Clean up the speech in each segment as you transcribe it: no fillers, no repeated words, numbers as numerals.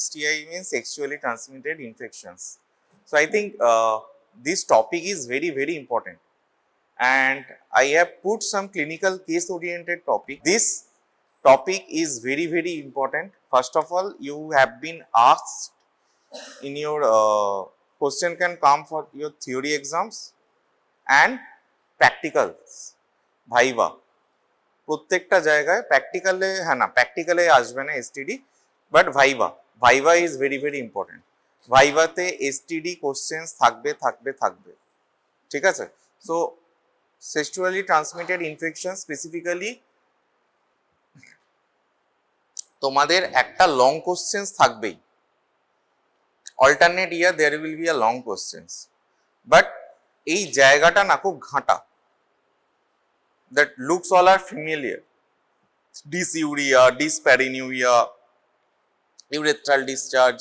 STI means sexually transmitted infections. So I think this topic is very important, and I have put some clinical case oriented topic. This topic is very important. First of all, you have been asked in your question can come for your theory exams and practicals, viva. প্রত্যেকটা জায়গায় প্র্যাকটিক্যালে প্র্যাকটিক্যালে আসবে না STD, but viva is very important. ভাইভাতে STD questions থাকবে, ঠিক আছে। So sexually transmitted infection specifically তোমাদের একটা লং কোশ্চেন্স থাকবেই, alternate year there will be a long questions, but এই জায়গাটা না খুব ঘাঁটা, that looks all are familiar: dysuria, dyspareunia, urethral discharge,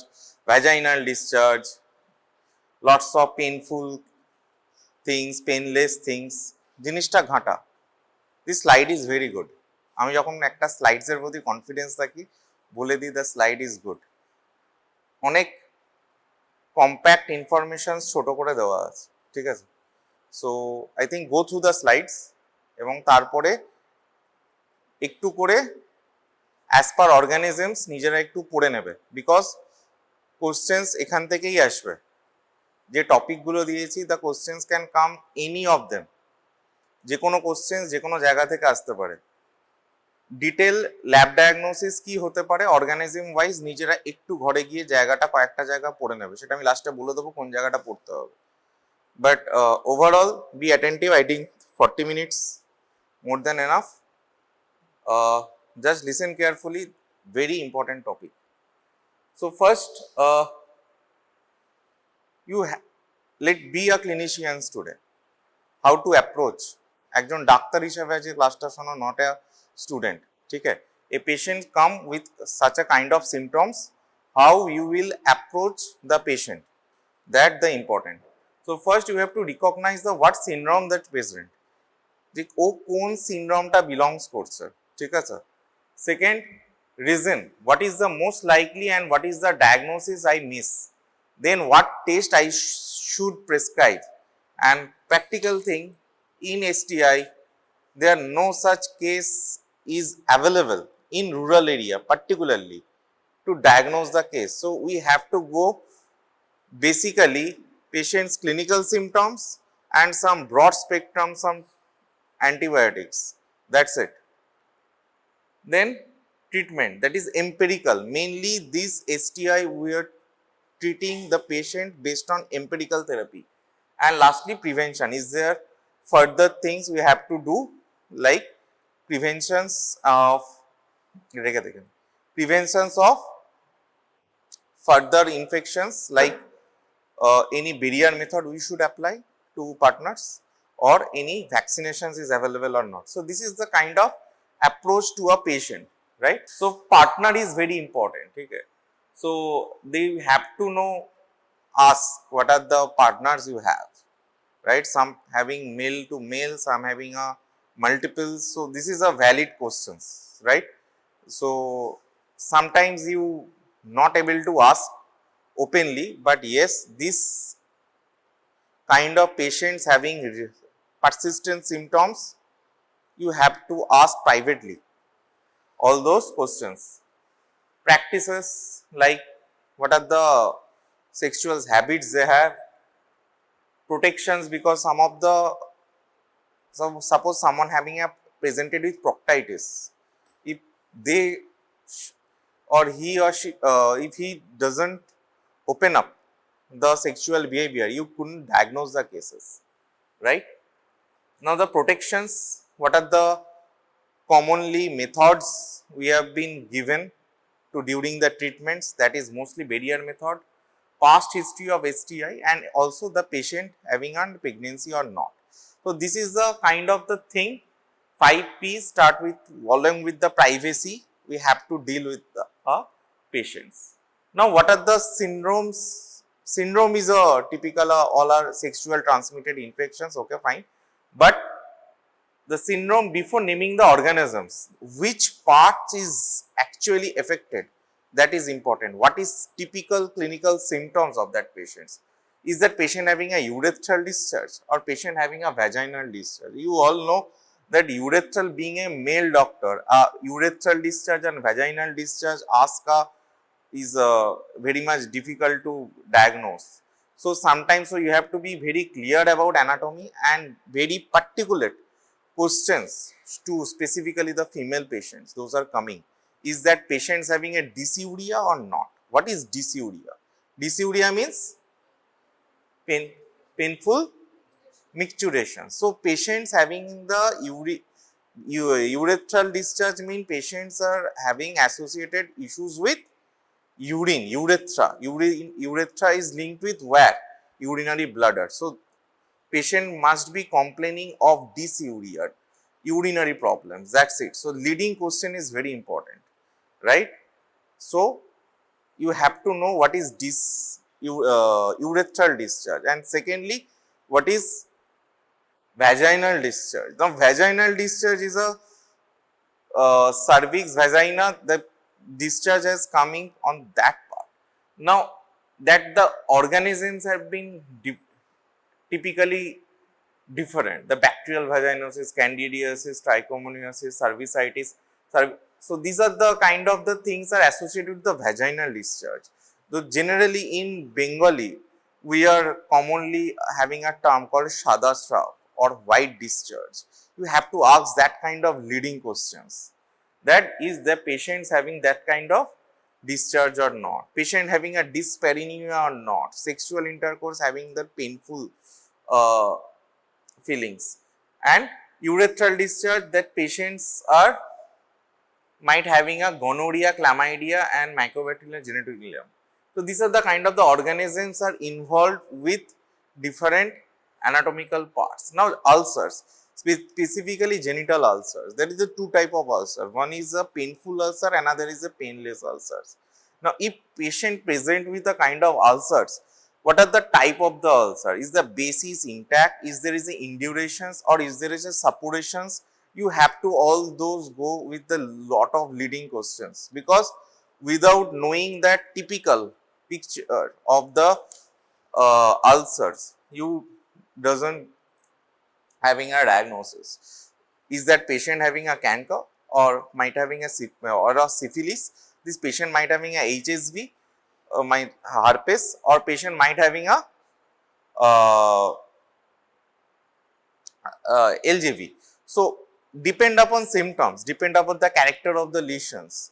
vaginal discharge, lots of painful things, painless things. জিনিসটা ঘাঁটা। This slide is very good. আমি যখন একটা slides এর প্রতি কনফিডেন্স থাকি বলে দিই দ্য স্লাইড ইজ গুড। অনেক কম্প্যাক্ট ইনফরমেশন ছোট করে দেওয়া আছে, ঠিক আছে। So I think go through the slides এবং তারপরে একটু করে অ্যাজ পার অর্গানিজমস নিজেরা একটু পড়ে নেবে, বিকজ কোশ্চেন্স এখান থেকেই আসবে। যে টপিকগুলো দিয়েছি the questions can come any of them, যে কোনো কোশ্চেন্স যে কোনো জায়গা থেকে আসতে পারে। ডিটেল ল্যাব ডায়াগনোসিস কি হতে পারে অর্গানিজম ওয়াইজ নিজেরা একটু ঘরে গিয়ে জায়গাটা কয়েকটা জায়গা পড়ে নেবে, সেটা আমি লাস্টে বলে দেবো কোন জায়গাটা পড়তে হবে। But overall be attentive. I think 40 minutes more than enough. Just listen carefully, very important topic. So first let be a clinician today. How to approach একজন ডাক্তার হিসেবে যে ক্লাসটা শোনো, not a student, ঠিক আছে। A patient come with such a kind of symptoms, how you will approach the patient, that the important. So first you have to recognize the what syndrome that patient, যে ও কোন সিনড্রোমটা belongs করছে, ঠিক আছে। Second, reason, what is the most likely and what is the diagnosis I miss, then what test I should prescribe, and practical thing in STI there are no such case is available in rural area particularly to diagnose the case. So we have to go basically patient's clinical symptoms and some broad spectrum, some antibiotics, that's it. Then treatment, that is empirical. Mainly this STI we are treating the patient based on empirical therapy. And lastly, prevention. Is there further things we have to do, like preventions of further infections, like any barrier method we should apply to partners, or any vaccinations is available or not. So this is the kind of approach to a patient, right? So partner is very important, okay? So they have to know us what are the partners you have, right? Some having male to male, some having a multiple. So this is a valid questions, right? So sometimes you not able to ask openly, but yes, this kind of patients having persistent symptoms, you have to ask privately all those questions. Practices like what are the sexual habits they have, protections, because some of the, suppose someone having a presented with proctitis, if they or he or she if he doesn't open up the sexual behavior, you couldn't diagnose the cases, right? Now the protections, what are the commonly methods we have been given to during the treatments, that is mostly barrier method, past history of STI, and also the patient having a pregnancy or not. So this is the kind of the thing. 5 P's start with, along with the privacy, we have to deal with the patients. Now what are the syndromes? Syndrome is a typical all are sexual transmitted infections, okay, fine, but the syndrome, before naming the organisms, which part is actually affected, That is important. What is typical clinical symptoms of that patient? Is that patient having a urethral discharge or patient having a vaginal discharge? You all know that urethral, being a male doctor, urethral discharge and vaginal discharge is very much difficult to diagnose. So sometimes you have to be very clear about anatomy and very particulate questions to specifically the female patients. Those are coming. Is that patients having a dysuria or not? What is dysuria? Dysuria means painful micturition. So patients having the urethral discharge mean patients are having associated issues with urine, urethra. Urethra is linked with where? Urinary bladder. So patient must be complaining of dysuria, urinary problems. That's it. So leading question is very important, right? So you have to know what is urethral discharge, and secondly, what is vaginal discharge. Now, vaginal discharge is a cervix, vagina, the discharge is coming on that part. Now, that the organisms have been typically different. The bacterial vaginosis, candidiasis, trichomoniasis, cervicitis. So, these are the kind of the things are associated with the vaginal discharge. Though generally in Bengali, we are commonly having a term called Shada Shrav or white discharge. You have to ask that kind of leading questions. That is the patients having that kind of discharge or not, patient having a dyspareunia or not, sexual intercourse having the painful feelings, and urethral discharge, that patients are might having a gonorrhea, chlamydia and mycobacterial genitalium. So, these are the kind of the organisms are involved with different anatomical parts. Now, ulcers, specifically genital ulcers, there is a two type of ulcer. One is a painful ulcer, another is a painless ulcers. Now, if patient present with a kind of ulcers, what are the type of the ulcer? Is the basis intact? Is there is a indurations or is there is a suppurations? You have to all those go with a lot of leading questions, because without knowing that typical picture of the ulcers, you doesn't having a diagnosis. Is that patient having a cancer or might having a syphilis? This patient might having a HSV, might herpes, or patient might having a LJV. So, depend upon symptoms, depend upon the character of the lesions.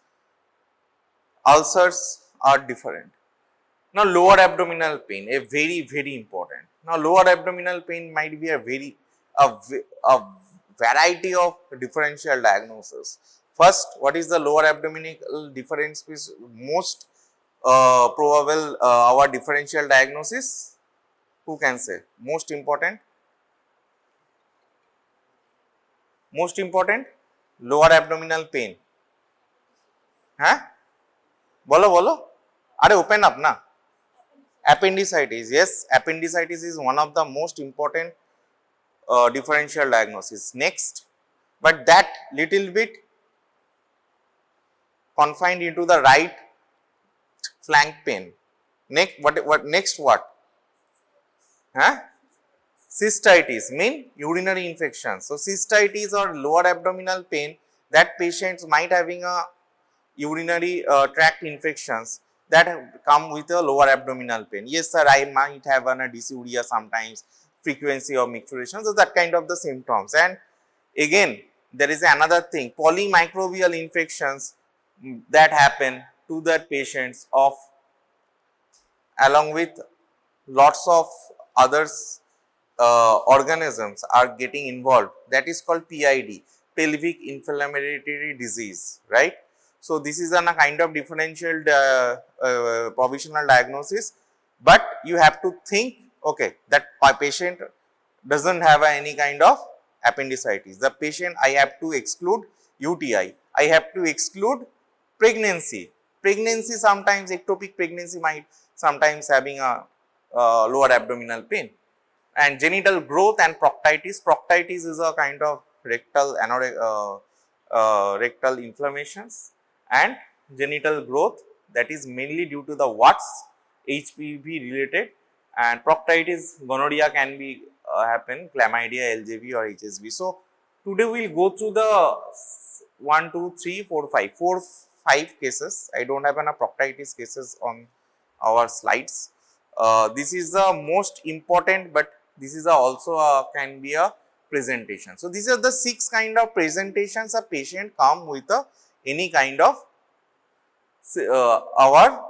Ulcers are different. Now, lower abdominal pain, a very important. Now, lower abdominal pain might be a variety of differential diagnosis. First, what is the lower abdominal difference is most probable our differential diagnosis? Who can say? Most important? Most important? Lower abdominal pain. Huh? Bolo. Are open up na? Appendicitis. Yes, appendicitis is one of the most important differential diagnosis. Next, but that little bit confined into the right flank pain. Next, what? Huh? Cystitis mean urinary infection. So, cystitis or lower abdominal pain, that patients might having a urinary tract infections that come with a lower abdominal pain. Yes sir, I might have a dysuria sometimes, frequency of micturition, so that kind of the symptoms. And again there is another thing, polymicrobial infections that happen to the patients of along with lots of others organisms are getting involved, that is called PID, pelvic inflammatory disease, right. So, this is a kind of differential provisional diagnosis, but you have to think, okay, that patient does not have any kind of appendicitis. The patient, I have to exclude UTI, I have to exclude pregnancy. Pregnancy sometimes, ectopic pregnancy might sometimes having a lower abdominal pain. And genital growth and proctitis. Proctitis is a kind of rectal rectal inflammations, and genital growth that is mainly due to the warts, HPV related, and proctitis, gonorrhea can be happen, chlamydia, LJV or HSV. So today we will go through the 1, 2, 3, 4, 5, 5 cases. I don't have enough proctitis cases on our slides. This is the most important, but this is also can be a presentation. So these are the 6 kind of presentations a patient come with any kind of our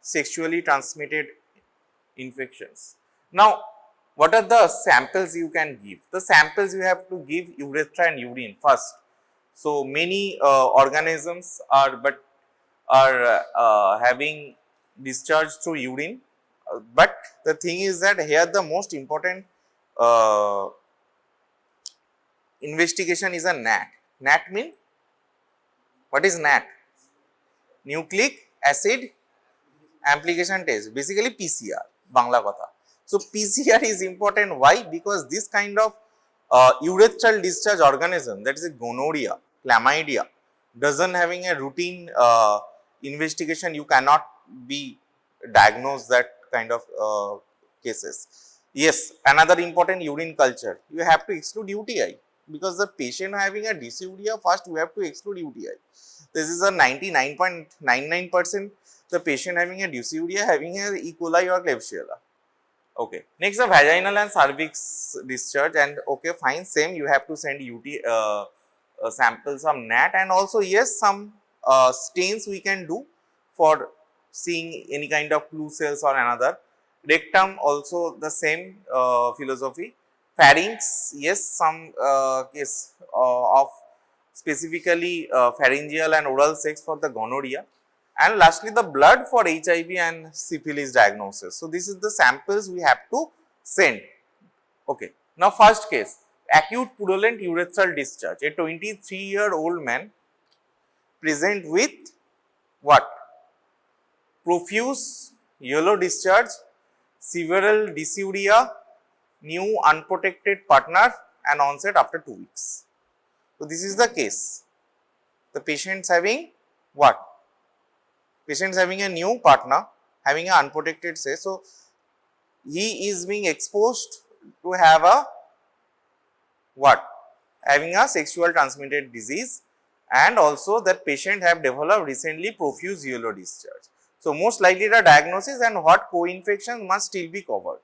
sexually transmitted infections. Now, what are the samples you can give? The samples you have to give urethra and urine first. So many organisms are having discharge through urine, but the thing is that here the most important investigation is a NAT. NAT mean, what is NAT? Nucleic acid amplification test, basically PCR, Bangla Kotha. So PCR is important. Why? Because this kind of urethral discharge organism, that is a gonorrhea, chlamydia, doesn't having a routine investigation, you cannot be diagnosed that kind of cases. Yes, another important, urine culture, you have to exclude UTI, because the patient having a dysuria, first we have to exclude UTI. This is a 99.99%, the patient having a dysuria having a E. coli or Klebsiella. Okay. Next, the vaginal and cervix discharge, and okay, fine, same, you have to send samples of NAT, and also yes, some stains we can do for seeing any kind of clue cells or another. Rectum also the same philosophy. Pharynx, yes, some case of specifically pharyngeal and oral sex for the gonorrhea, and lastly the blood for HIV and syphilis diagnosis. So this is the samples we have to send. Okay. Now first case, acute purulent urethral discharge. A 23-year-old man present with what? Profuse yellow discharge, several dysuria, new unprotected partner, and onset after 2 weeks. So this is the case. The patient is having what? Patient is having a new partner, having an unprotected sex. So he is being exposed to have a what? Having a sexual transmitted disease, and also that patient have developed recently profuse yellow discharge. So most likely the diagnosis and what co-infection must still be covered.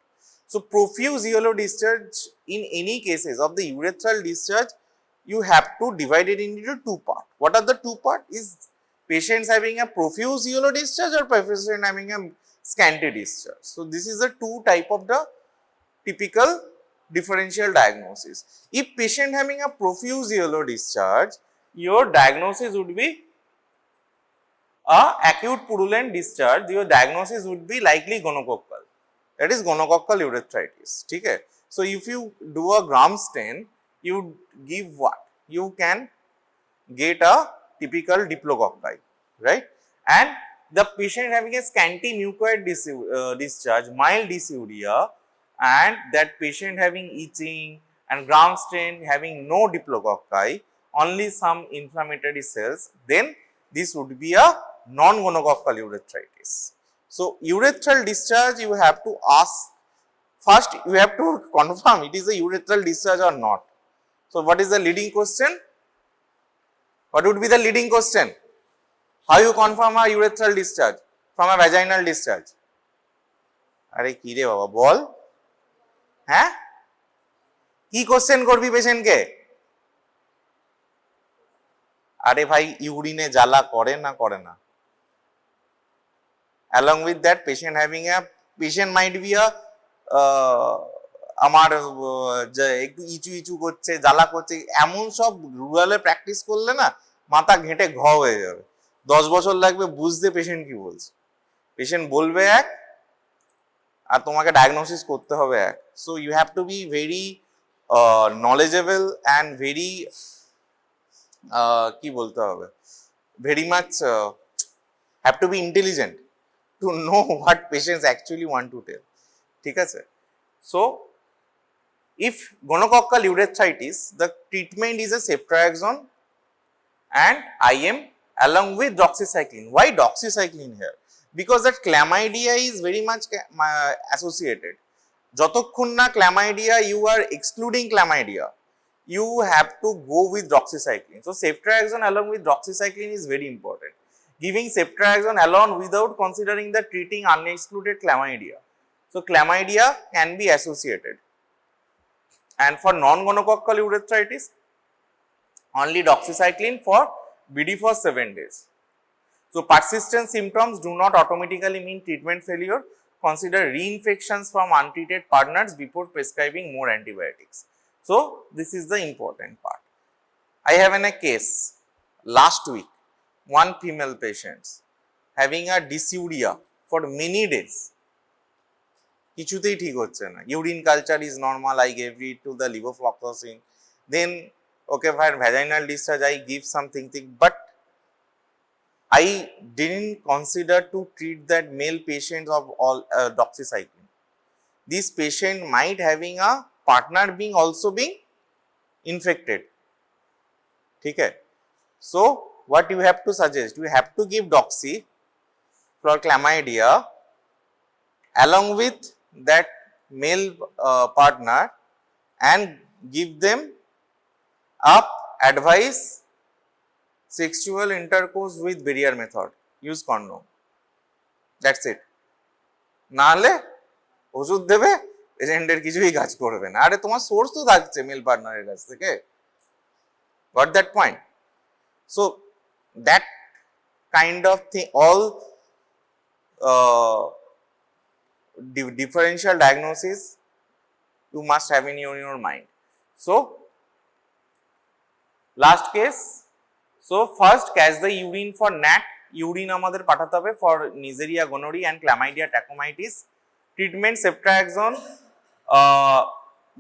So profuse yellow discharge, in any cases of the urethral discharge, you have to divide it into 2 parts. What are the 2 parts? Is patients having a profuse yellow discharge or patient having a scanty discharge. So this is the 2 type of the typical differential diagnosis. If patient having a profuse yellow discharge, your diagnosis would be acute purulent discharge. Your diagnosis would be likely gonococcal. That is gonococcal urethritis. Okay. So if you do a gram stain, you give what? You can get a typical diplococci, right? And the patient having a scanty mucoid discharge, mild dysuria, and that patient having itching and gram stain having no diplococci, only some inflammatory cells, then this would be a non-gonococcal urethritis. So urethral discharge, you have to ask, first you have to confirm it is a urethral discharge or not. So what is the leading question? What would be the leading question? How you confirm a urethral discharge from a vaginal discharge? Are ki re baba bol? হ্যাঁ কি question করবি পেশেন্টকে? আরে ভাই ইউরিনে জ্বালা করে না? Along with that, patient having a patient might be a আমার একটু ইচু করছে, জ্বালা করছে, এমন সব রুরালে প্র্যাকটিস করলে না মাথা ঘেঁটে ঘ হয়ে যাবে। 10 বছর লাগবে বুঝতে পেশেন্ট কি বলছে। পেশেন্ট বলবে এক আর তোমাকে ডায়াগনোসিস করতে হবে এক। So you have to be very knowledgeable and very কি বলতে হবে, very much have to be intelligent to know what patients actually want to tell. ঠিক আছে? So if gonococcal urethritis, the treatment is a ceftriaxone and IM along with doxycycline. Why doxycycline here? because that chlamydia is very much associated. যতক্ষণ না chlamydia you are excluding chlamydia, you have to go with doxycycline. So ceftriaxone along with doxycycline is very important. Giving ceftriaxone alone without considering the treating unexcluded chlamydia. So chlamydia can be associated. And for non-gonococcal urethritis, only doxycycline for BD for 7 days. So persistent symptoms do not automatically mean treatment failure. Consider reinfections from untreated partners before prescribing more antibiotics. So this is the important part. I have in a case last week, one female patient having a dysuria for many days. কিছুতেই ঠিক হচ্ছে না, urine culture is normal, I gave it to the levofloxacin, then okay fine, vaginal discharge, I give something, but I didn't consider to treat that male patient of all doxycycline. This patient might having a partner being also being infected. Okay. So what you have to suggest, you have to give doxy for chlamydia along with that male partner and give them up advice sexual intercourse with barrier method, use condom, that's it. নাহলে ওষুধ দেবে, পেশেন্টের কিছুই কাজ করবে না, আরে তোমার সোর্স তো থাকছে মেল পার্টনারের কাছ থেকে, got that point? So that kind of thing, all differential diagnosis you must have in your mind. So last case, so first catch the urine for NAT, urine আমাদের পাঠাতে হবে for Neisseria gonorrhea and Chlamydia trachomatis. Treatment ceftriaxone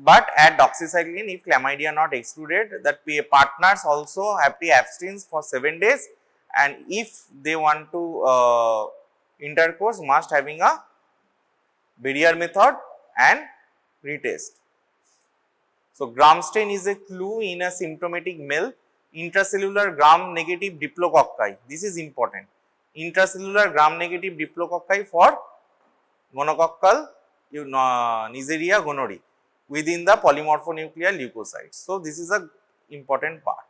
but add doxycycline if chlamydia not excluded. That partners also have to abstain for 7 days, and if they want to intercourse must having a barrier method and retest. So gram stain is a clue in a symptomatic male. Intracellular gram negative diplococci, this is important. Intracellular gram negative diplococci for gonococcal Neisseria gonorrhea within the polymorphonuclear leukocytes. So this is a important part.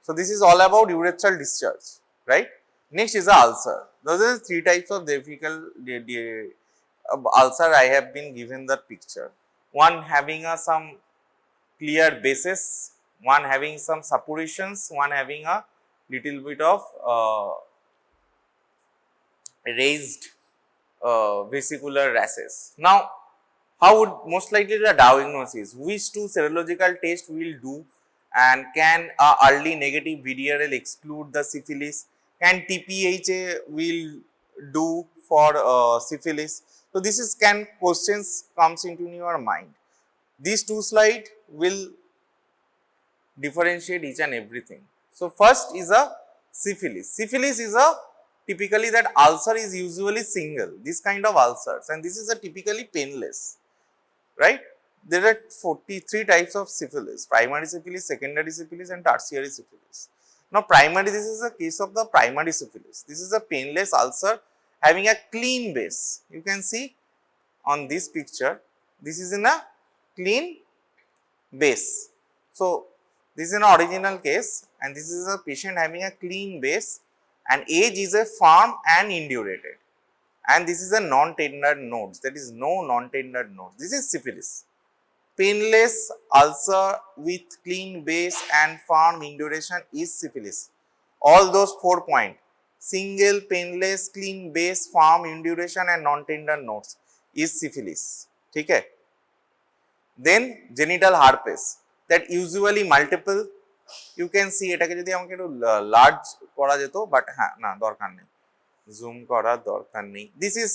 So this is all about urethral discharge, right? Next is the ulcer. Those are 3 types of difficult ulcer. I have been given the picture. One having a some clear basis, one having some suppurations, one having a little bit of raised vesicular rashes. Now, how would most likely the diagnosis? Which 2 serological tests will do, and can early negative VDRL exclude the syphilis? Can TPHA will do for syphilis? So this is questions comes into your mind. These 2 slides will differentiate each and everything. So first is a syphilis. Syphilis is a typically that ulcer is usually single, this kind of ulcers, and this is a typically painless, right? There are 43 types of syphilis: primary syphilis, secondary syphilis, and tertiary syphilis. Now primary, this is a case of the primary syphilis. This is a painless ulcer having a clean base. You can see on this picture, this is in a clean base. So this is an original case, and this is a patient having a clean base, and age is a firm and indurated, and this is a non-tender nodes, there is no non-tender nodes. This is syphilis. Painless ulcer with clean base and firm induration is syphilis. All those 4 points: single, painless, clean base, firm induration, and non-tender nodes is syphilis. Okay. Then genital herpes, that usually multiple. You can see এটাকে যদি আমাকে একটু large করা যেত, but হ্যাঁ না দরকার নেই, জুম করার দরকার নেই. This is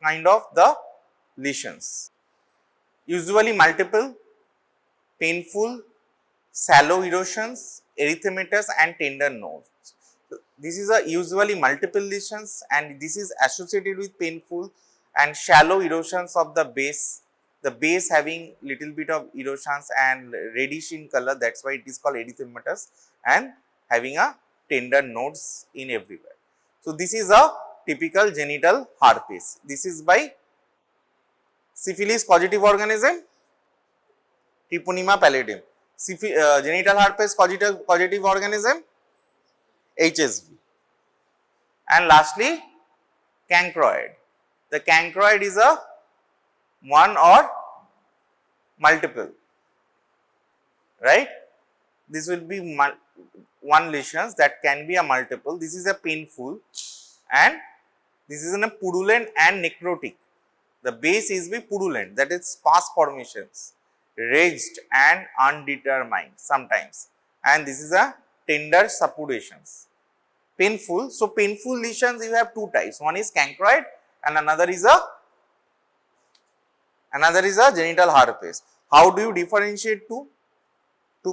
kind of the lesions. Usually multiple, painful, shallow erosions, erythematous, and tender nodes. So this is a usually multiple lesions, and this is associated with painful and shallow erosions of the base. The base having little bit of erosions and reddish in color, that's why it is called erythematous, and having a tender nodes in everywhere. So this is a typical genital herpes. This is by syphilis causative organism, Treponema pallidum. Genital herpes causative organism, HSV. And lastly, Chancroid. The Chancroid is a one or multiple, right? This will be one lesions that can be a multiple. This is a painful and this is in a purulent and necrotic. The base is be purulent, that is sparse formations, raised and undetermined sometimes, and this is a tender suppurations. Painful. So, painful lesions you have two types, one is Chancroid and another is a genital herpes. How do you differentiate two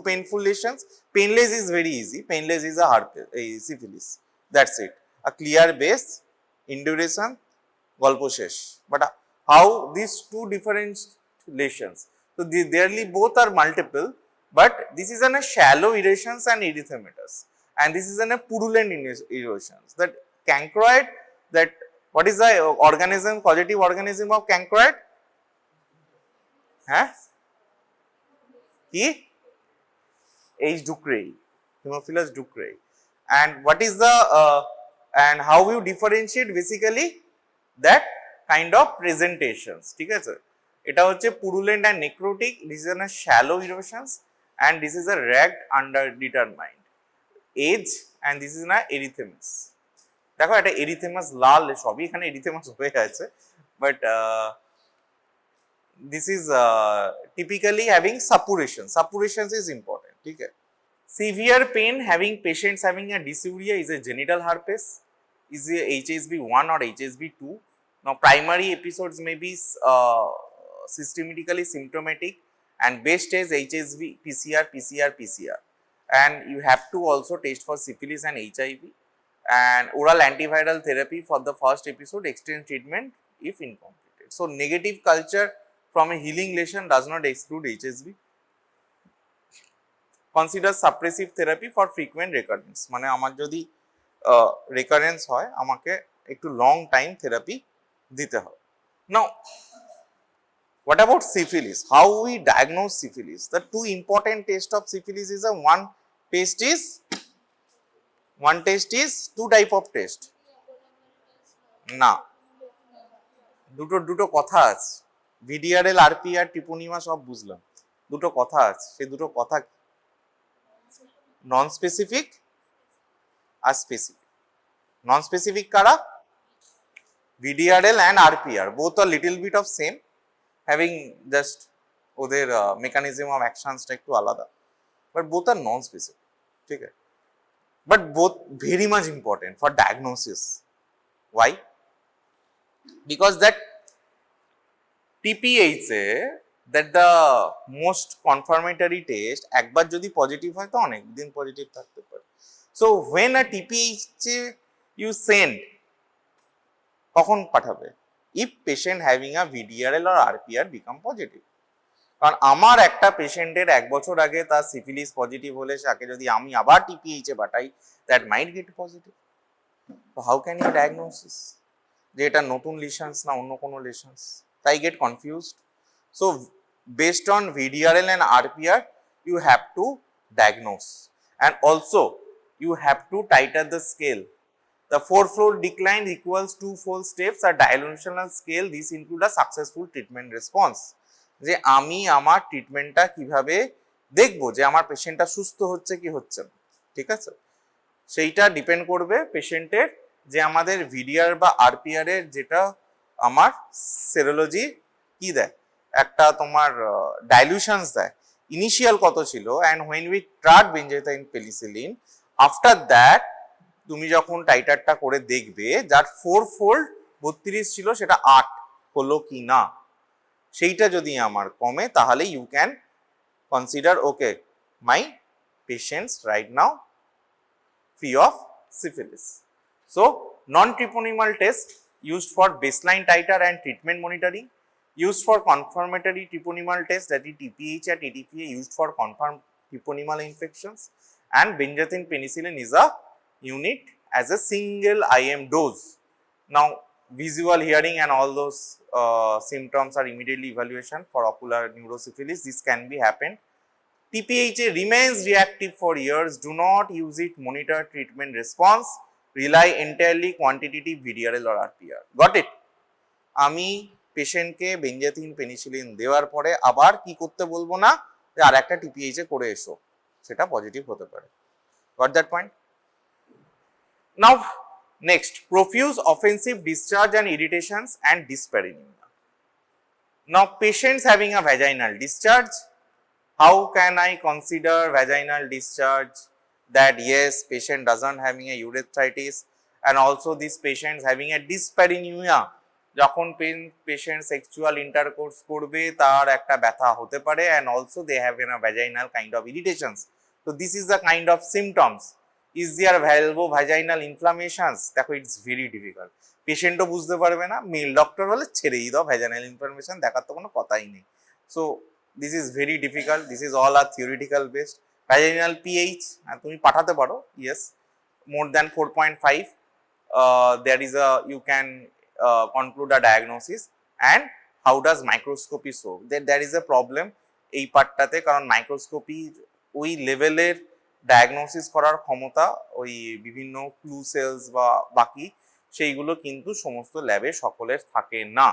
painful lesions? Painless is very easy. Painless is a herpes, a syphilis. That's it. A clear base, induration, golpo shesh. But how these two different lesions? So, barely both are multiple, but this is a shallow erosions and erythematous, and this is a purulent erosions. That Chancroid, that what is the organism, causative organism of Chancroid? H. ducreyi, Haemophilus ducreyi. And what is the and how you differentiate basically that kind of presentations, ঠিক আছে? এটা হচ্ছে purulent and necrotic, this is a shallow erosions and this is a ragged underdetermined age and this is a erythemus. দেখো এটা erythemus লাল সবই এখানে erythemus হয়ে আছে, but this is typically having suppuration. Suppurations is important, ठीक है? Severe pain having patients having a dysuria is a genital herpes, is a HSV1 or HSV2. Now primary episodes may be systematically symptomatic and best is HSV, PCR, and you have to also test for syphilis and HIV, and oral antiviral therapy for the first episode, extend treatment if incomplete. So negative culture from a healing lesion does not exclude HSV. Consider suppressive therapy for frequent recurrence. মানে আমার যদি recurrence হয় আমাকে একটু long time therapy দিতে হবে. Now, what about syphilis? How we diagnose syphilis? The two important tests of syphilis is one test is two type of test. না, দুটো কথা আছে। VDRL, RPR, Treponema সব বুঝলাম। দুটো কথা আছে, সেই দুটো কথা নন স্পেসিফিক আর স্পেসিফিক। নন স্পেসিফিক কারা? VDRL and RPR, both are little bit of same, having just ওদের mechanism of actions টা একটু আলাদা, but both are non specific, ঠিক আছে? But both very much important for diagnosis. Why? Because that TPH that the most confirmatory test একবার যদি positive হয় তো অনেক দিন পজিটিভ থাকতে পারে। So when a TPH you send, কখন পাঠাবে? If patient having a VDRL or RPR become positive. কারণ আমার একটা পেশেন্টের এক বছর আগে তার সিফিলিস পজিটিভ হলে তাকে যদি আমি আবার TPH এ পাঠাই, that might get positive. So how can you diagnosis? যে এটা নতুন lesions না অন্য কোনো lesions? তাই get confused. So based on VDRL and RPR, you have to diagnose, and also you have to tighten the scale. The 4-fold decline equals 2-fold steps, a dilutional scale. This include a successful treatment response. যে আমি আমার ট্রিটমেন্টটা কিভাবে দেখবো যে আমার পেশেন্টটা সুস্থ হচ্ছে কি হচ্ছে না, ঠিক আছে? সেইটা ডিপেন্ড করবে পেশেন্টের যে আমাদের VDR বা RPR এর যেটা আমার সেরোলজি কি দেয়, একটা তোমার ডাইলুশনস দেয়, ইনিশিয়াল কত ছিল, and when we start benzathine penicillin, after that তুমি যখন টাইটারটা করে দেখবে যার 4-fold 32 ছিল সেটা 8 হলো কি না, সেইটা যদি আমার কমে তাহলে you can consider okay, my patients right now free of syphilis. So non-treponemal test used for baseline titer and treatment monitoring, used for confirmatory treponemal test, that is TPH and TTPA, used for confirmed treponemal infections, and benzathine penicillin is a unit as a single IM dose Now, visual, hearing and all those symptoms are immediately evaluation for ocular neurosyphilis. This can be happened. TPHA remains reactive for years. Do not use it, monitor treatment response, rely entirely quantitative VDRL or RPR. Got it? আমি পেশেন্টকে benzathine penicillin দেওয়ার পরে আবার কি করতে বলবো না যে আর একটা টিপিএইচএ করে এসো, সেটা পজিটিভ হতে পারে। Goat that point? Now next, profuse offensive discharge and irritations and dyspareunia. Now, patients having a vaginal discharge, how can I consider vaginal discharge that yes, patient doesn't having a urethritis, and also this patients having a dyspareunia, যখন patient sexual intercourse করবে তার একটা ব্যথা হতে পারে, and also they have a vaginal kind of irritations. So this is the kind of symptoms. Is there vulvovaginal inflammations? দেখো, it's very difficult. পেশেন্টও বুঝতে পারবে না, মেল ডক্টর হলে ছেড়েই দাও, ভ্যাজাইনাল ইনফ্লামেশন দেখার তো কোনো কথাই নেই। So this is very difficult, this is all are theoretical based. Vaginal pH তুমি পাঠাতে পারো, yes, more than 4.5, there is a you can conclude a diagnosis. And how does microscopy show? There is a problem এই পার্টটাতে, কারণ microscopy ওই লেভেলের diagnosis করার ক্ষমতা ওই বিভিন্ন ফ্লু সেলস বা বাকি সেইগুলো কিন্তু সমস্ত ল্যাবে সকলের থাকে না।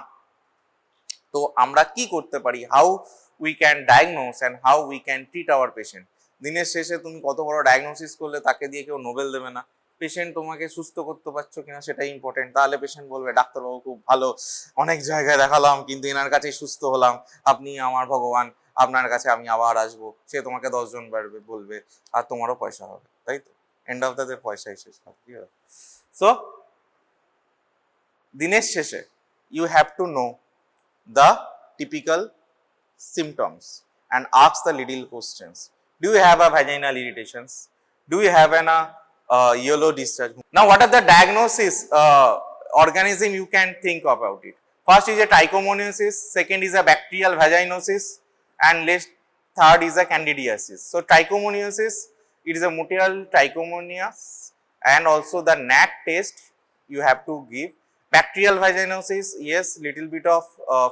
তো আমরা কি করতে পারি, how we can diagnose and how we can treat our patient. দিনের শেষে তুমি কত বড় ডায়াগনোসিস করলে তাকে দিয়ে কেউ নোবেল দেবে না, পেশেন্ট তোমাকে সুস্থ করতে পারছো কিনা সেটাই ইম্পর্টেন্ট। তাহলে পেশেন্ট বলবে ডাক্তারবাবু খুব ভালো, অনেক জায়গায় দেখালাম কিন্তু এনার কাছেই সুস্থ হলাম, আপনি আমার ভগবান, আপনার কাছে আমি আবার আসবো। সে তোমাকে 10 জন বলবে আর তোমারও পয়সা হবে, তাই তো? এন্ড অফ দ্য ডে পয়সাই শেষ হবে। সো দিনের শেষে you have to know the typical symptoms and ask the little questions. Do you have a vaginal irritations? Do you have an yellow discharge? Now, what are the diagnosis organism you can think about it? First is a trichomoniasis, second is a bacterial vaginosis, and third is a candidiasis. So, trichomoniasis, it is a motile trichomonias, and also the NAT test you have to give. Bacterial vaginosis, yes, little bit of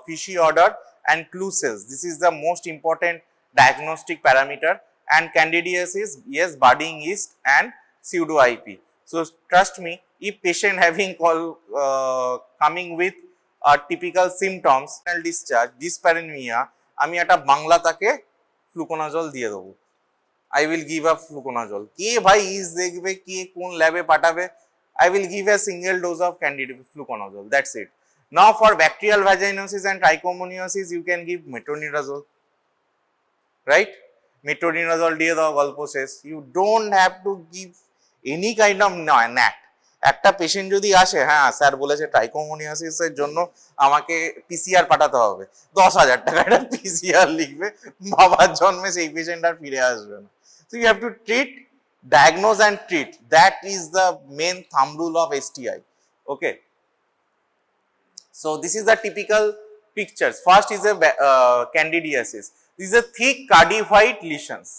fishy odor and clue cells. This is the most important diagnostic parameter. And candidiasis, yes, budding yeast and pseudo IP. So trust me, if patient having coming with typical symptoms, discharge, dyspareunia, আমি একটা বাংলা তাকে fluconazole দিয়ে দেবো। I will give a fluconazole. কে ভাই is দেখবে, কে কোন ল্যাবে পাঠাবে? I will give a single dose of candida fluconazole. That's it. Now for bacterial vaginosis and trichomoniasis, you can give metronidazole, right? Metronidazole দিয়ে দাও, গল্প শেষ। You don't have to give any kind of NAT. একটা patient যদি আসে, হ্যাঁ sir বলেছে trichomoniasis এর জন্য আমাকে পিসিআর পাঠাতে হবে, 10,000 টাকা একটা পিসিআর লিখবে, বাবার জন্মে সেই পেশেন্ট আর ফিরে আসবে না। So you have to treat, diagnose and treat. That is the main thumb rule of STI. Okay. So this is the typical pictures. First is a candidiasis. This is a thick cardioid lesions.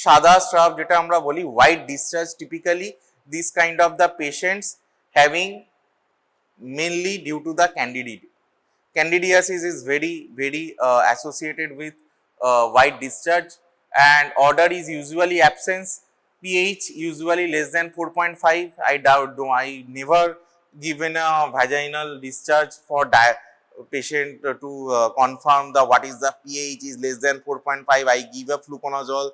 সাদা shrub যেটা আমরা বলি, white discharge, typically this kind of the patients having mainly due to the candidiasis is very associated with white discharge, and order is usually absence, pH usually less than 4.5. I never given a vaginal discharge for patient to confirm the what is the pH is less than 4.5. I give a fluconazole.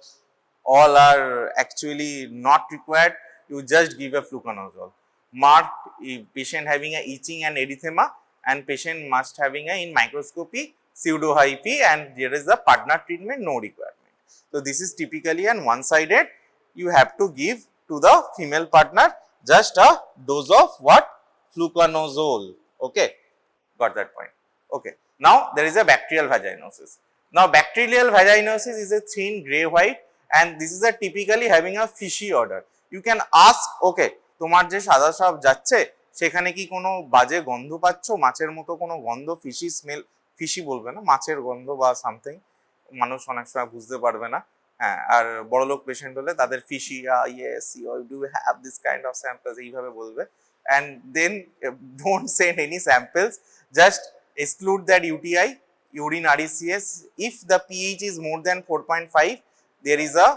All are actually not required. You just give a fluconazole. Mark patient having a itching and erythema, and patient must having a in microscopy pseudo hyphae, and there is a partner treatment, no requirement. So this is typically an one-sided. You have to give to the female partner just a dose of what? Fluconazole. Okay, got that point. Okay, now there is a bacterial vaginosis. Now bacterial vaginosis is a thin grey white, and this is a typically having a fishy odor. You can ask, okay, তোমার যে সাদা shrub যাচ্ছে সেখানে কি কোনো বাজে গন্ধ পাচ্ছ, মাছের মতো কোনো গন্ধ, ফিশি স্মেল, ফিশি বলবে না, মাছের গন্ধ বা সামথিং, মানুষ অনেক সময় বুঝতে পারবে না। হ্যাঁ, আর বড়লোক পেশেন্ট হলে তাদের ফিশি, yes you do have this kind of samples এইভাবে বলবে, and then don't send any samples, just exclude that UTI, urine RECS. If the pH is more than 4.5, there is a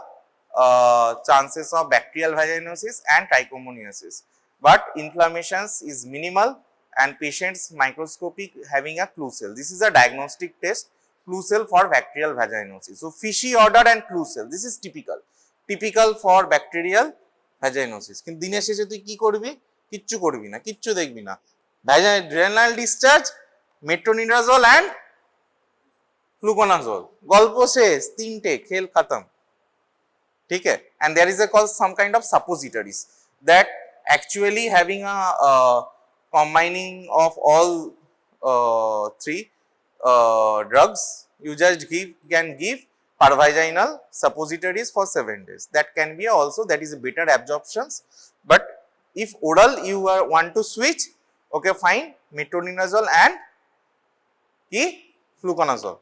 chances of bacterial vaginosis and trichomoniasis, but inflammations is minimal and patients microscopic having a clue cell. This is a diagnostic test, clue cell for bacterial vaginosis. So fishy odor and clue cell, this is typical for bacterial vaginosis. কিন্তু দিনের শেষে তুই কি করবি? কিচ্ছু করবি না, কিচ্ছু দেখবি না। vaginal discharge, metronidazole and fluconazole, গল্প শেষ, তিনটে, খেল খতম, ঠিক আছে? And there is a called some kind of suppositories that actually having a combining of all three drugs, you just can give pervaginal suppositories for 7 days. That can be also, that is a better absorptions, but if oral you want to switch, okay fine, metronidazole and fluconazole.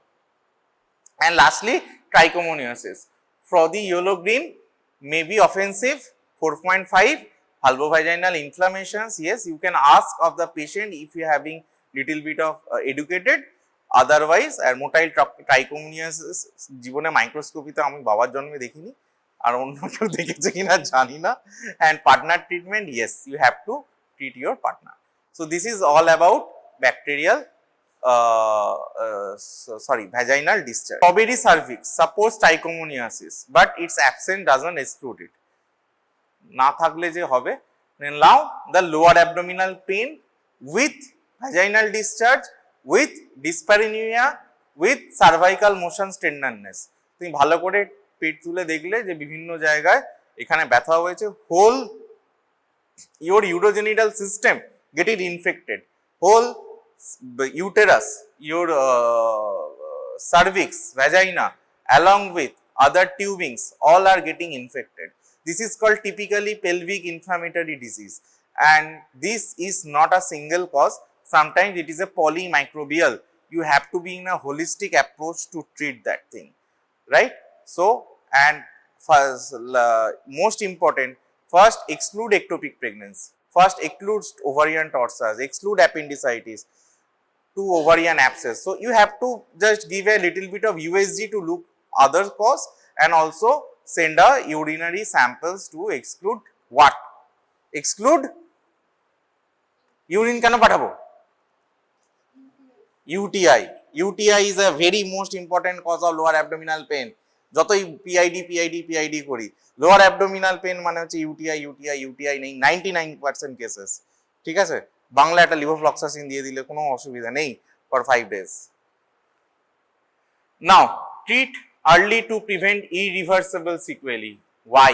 And lastly, trichomoniasis. For the yellow green may be offensive, 4.5, vulvovaginal inflammations. Yes, you can ask of the patient if you are having little bit of educated. Otherwise, motile trichomoniasis জীবনে মাইক্রোস্কোপিতে আমি বাবার জন্মে দেখিনি, আর অন্য কেউ দেখেছে কিনা জানি না। And partner treatment, yes, you have to treat your partner. So this is all about bacterial vaginal discharge. Strawberry cervix, suppose trichomoniasis, but its absence doesn't exclude it. না থাকলে যে হবে, now the lower abdominal pain with vaginal discharge, with dyspareunia, with cervical motion tenderness. তুমি ভালো করে পেট তুলে দেখলে যে বিভিন্ন জায়গায় এখানে ব্যথা হয়েছে, whole your urogenital system get it infected, whole uterus, your cervix, vagina along with other tubings all are getting infected. This is called typically pelvic inflammatory disease, and this is not a single cause, sometimes it is a polymicrobial. You have to be in a holistic approach to treat that thing, right? So, and first, most important, first exclude ectopic pregnancy, first exclude ovarian torsades, exclude appendicitis, 2 ovarian abscess. So you have to just give a little bit of USG to look other cause, and also send a urinary samples to exclude what? Exclude urine কেন পাঠাবো? UTI. UTI is a very most important cause of lower abdominal pain. যতই PID করি, lower abdominal pain মানে হচ্ছে UTI নেই 99% cases, ঠিক আছে? বাংলা একটা লিভোফ্লক্সাসিন দিয়ে দিলে কোনো অসুবিধা নেই for 5 days. Now, treat early to prevent irreversible sequelae. Why?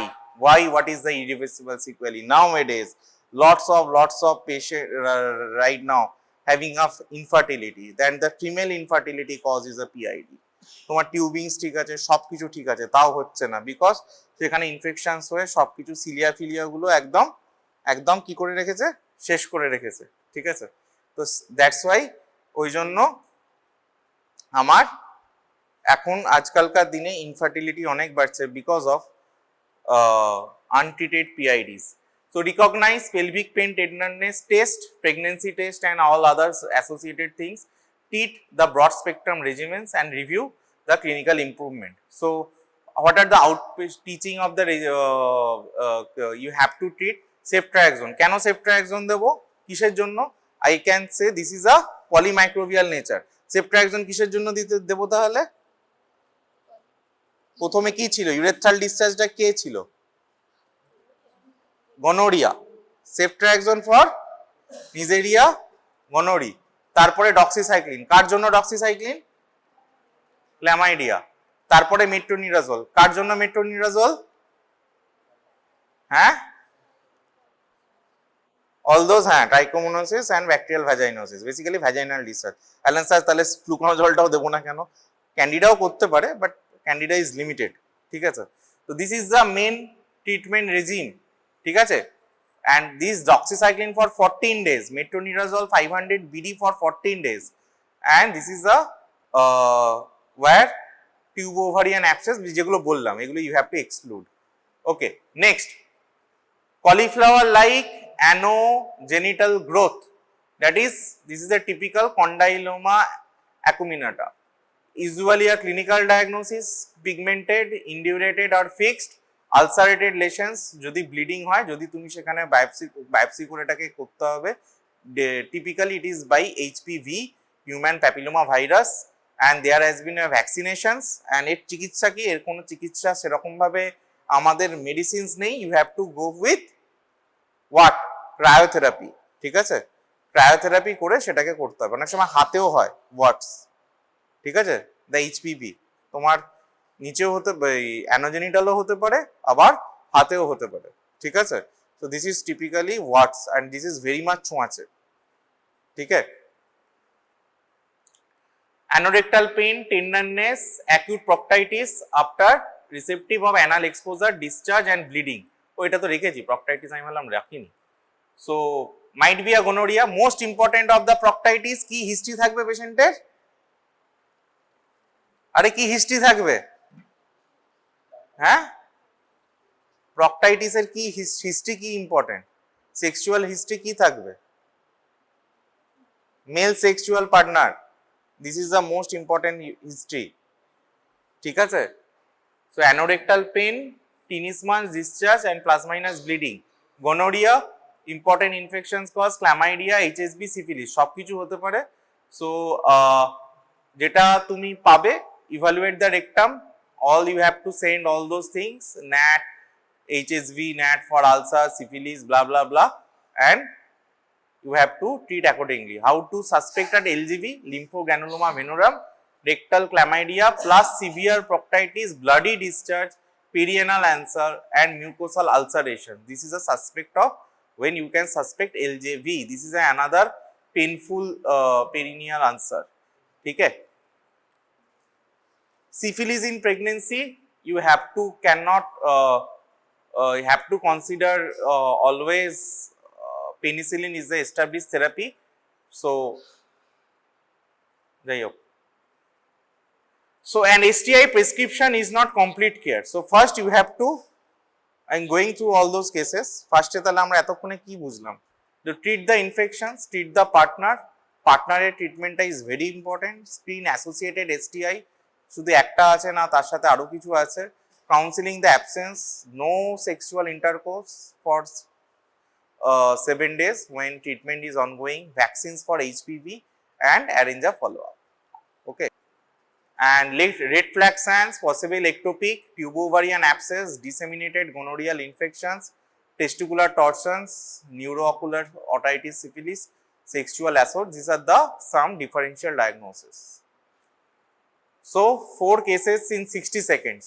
What is the irreversible sequelae? Nowadays, lots of patients right now having of infertility, then the female infertility cause is a PID. তোমার টিউবিংস ঠিক আছে, সবকিছু ঠিক আছে, তাও হচ্ছে না, because সেখানে ইনফেকশনস হয়ে সবকিছু সিলিয়া গুলো একদম কি করে রেখেছে, শেষ করে রেখেছে, ঠিক আছে? তো দ্যাটস ওয়াই, ওই জন্য আমার এখন আজকালকার দিনে ইনফার্টিলিটি অনেক বাড়ছে because of untreated PIDs. So recognize pelvic pain tenderness test, pregnancy test and all others associated things. Treat the broad spectrum regimens and review the clinical improvement. So what are the teaching of the you have to treat ceftriaxone. কেন ceftriaxone দেবো, কিসের জন্য? I can say this is a polymicrobial nature. ceftriaxone কিসের জন্য দেবো তাহলে? প্রথমে কি ছিল? ইউরেথ্রাল ডিসচার্জটা কে ছিল? Gonorrhoea. ceftriaxone for Neisseria, gonorrhoeae. তারপরে ডক্সিসাইক্লিন, কার জন্য ডক্সিসাইক্লিন? ক্ল্যামাইডিয়া। তারপরে মেট্রোনিডাজোল, কার জন্য মেট্রোনিডাজোল? হ্যাঁ, all those, হ্যাঁ, trichomoniasis and bacterial vaginosis, basically vaginal discharge. Allen sir তাহলে ফ্লুকোনাজলটাও দেবো না কেন? ক্যান্ডিডাও করতে পারে, বাট ক্যান্ডিডা ইজ লিমিটেড, ঠিক আছে? তো this is the main treatment regime, ঠিক আছে? And this doxycycline for 14 days, metronidazole 500 BD for 14 days, and this is the where tube ovarian abscess যেগুলো বললাম এগুলো you have to exclude. Okay, next, cauliflower like anogenital growth, that is, this is a typical condyloma acuminata. Usually a clinical diagnosis, pigmented, indurated or fixed, ulcerated lesions, যদি bleeding হয়, যদি তুমি সেখানে biopsy করে এটাকে করতে হবে, typically it is by HPV, human papilloma virus, and there has been a vaccinations, and এর চিকিৎসা কি, এর কোনো চিকিৎসা সেরকম ভাবে আমাদের মেডিসিনস নেই, you have to go with what, cryotherapy, ঠিক আছে, ক্রায়োথেরাপি করে সেটাকে করতে হবে, অনেক সময় হাতেও হয় ওয়াটস, ঠিক আছে, দ্য এইচপিভি তোমার নিচেও হতে অ্যানোজেনিটালও হতে পারে, আবার হাতেও হতে পারে, ঠিক আছে। So this is typically warts and this is very much ছোঁয়াচে, ঠিক আছে। Anorectal pain, tenderness, acute proctitis after receptive of anal exposure, discharge and bleeding. ও এটা তো রেখেছি, প্রক্টাইটিস আমি বললাম রাখিনি। So might be a gonorrhea. Most important of the proctitis, কি হিস্ট্রি থাকবে পেশেন্টের, আরে কি হিস্ট্রি থাকবে, হ্যাঁ, প্রক্টাইটিসের কি হিস্ট্রি, কি ইম্পর্টেন্ট, সেক্সুয়াল হিস্ট্রি কি থাকবে, male sexual partner, this is the most important history, ঠিক আছে। So anorectal pain, tenesmus, discharge and plus minus bleeding, gonorrhoea, important infections cause, chlamydia, HSV, syphilis, সব কিছু হতে পারে। সো যেটা তুমি পাবে, evaluate the rectum, all you have to send all those things, NAT, HSV, NAT for ulcer, syphilis, blah blah blah, and you have to treat accordingly. How to suspect at LGV, lymphogranuloma venerum, rectal chlamydia plus severe proctitis, bloody discharge, perianal ulcer and mucosal ulceration. This is a suspect of when you can suspect LJV. This is another painful perineal ulcer. Okay. Syphilis in pregnancy, you have to you have to consider always penicillin is the established therapy. So an STI prescription is not complete care. So first you have to, I'm going through all those cases. First তাহলে আমরা এতক্ষণে কি বুঝলাম, to treat the infections, treat the partner treatment is very important. Screen associated STI শুধু একটা আছে না, তার সাথে আরো কিছু আছে। Counselling the absence, no sexual intercourse for 7 days when treatment is ongoing, vaccines for HPV and arrange a follow-up. Okay. And red flag signs, possible ectopic, tubo-ovarian abscess, disseminated gonorrheal infections, testicular torsions, neuroocular otitis, syphilis, sexual assault. These are the some differential diagnoses. So 4 cases in 60 seconds.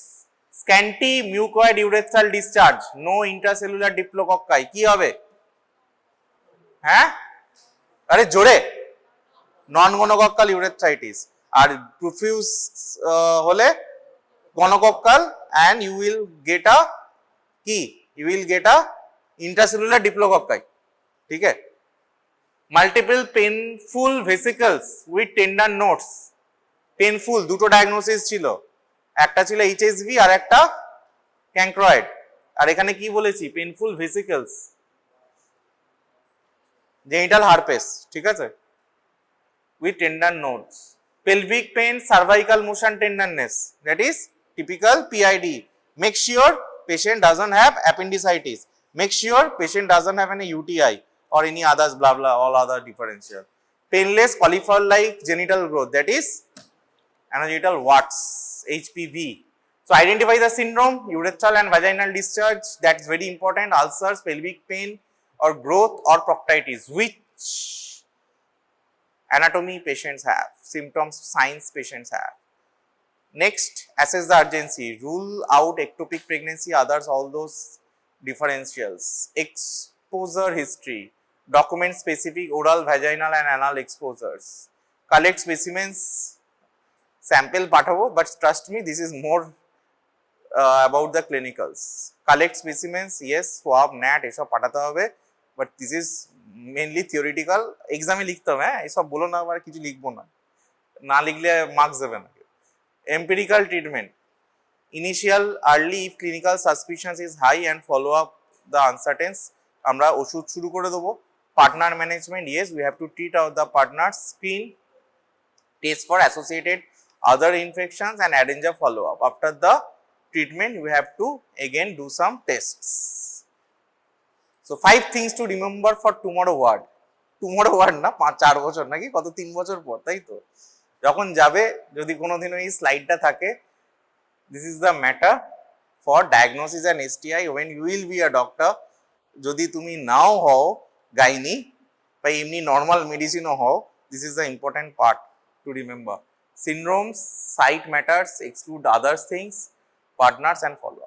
Scanty mucoid urethral discharge, no intracellular diplococci, কি হবে, হ্যাঁ, আরে জোরে, non-gonococcal urethritis, আর profuse হলে gonococcal, and you will get a কি, you will get a intracellular diplococci, ঠিক আছে। Multiple painful vesicles with tender nodes, painful, দুটো ডায়াগনোসিস ছিল, একটা ছিল এইচএসভি আর একটা ক্যাঙ্ক্রয়েড, আর এখানে কি বলেছি, পেনফুল ভেসিকলস, জেনিটাল হারপেস, ঠিক আছে, with tender nodes, pelvic pain, cervical motion tenderness, that is typical PID, make sure patient doesn't have appendicitis, make sure patient doesn't have any UTI or any others, blah blah, all other differential. Painless cauliflower like genital growth, that is anogenital warts, HPV. So identify the syndrome, urethral and vaginal discharge, that's very important, ulcers, pelvic pain or growth or proctitis, which anatomy patients have, symptoms, signs patients have. Next, assess the urgency, rule out ectopic pregnancy, others, all those differentials. Exposure history, document specific oral, vaginal and anal exposures. Collect specimens, sample পাঠাবো, but trust me, this is more about the clinicals. Collect specimens, yes, swab, NAT এসব পাঠাতে হবে, but this is mainly theoretical. এক্সামে লিখতে হবে, হ্যাঁ, এসব বলো না, আবার কিছু লিখবো না, না লিখলে মার্কস দেবে না। Empirical treatment, initial, early if clinical suspicions is high and follow up the uncertains. আমরা ওষুধ শুরু করে দেবো। Partner management, yes we have to treat out the partner, screen, test for associated other infections and arrange a follow up. After the treatment we have to again do some tests. So 5 things to remember for tomorrow ward. Tomorrow ward না 4 বছর নাকি কত 3 বছর পর, তাই তো? যখন যাবে যদি কোনোদিনও এই স্লাইডটা থাকে, this is the matter for diagnosis and STI when you will be a doctor. যদি তুমি নাও হও গাইনি বা এমনি নর্মাল মেডিসিনও হও, this is the important part to remember. Syndromes, site matters, exclude other things, partners and follow up.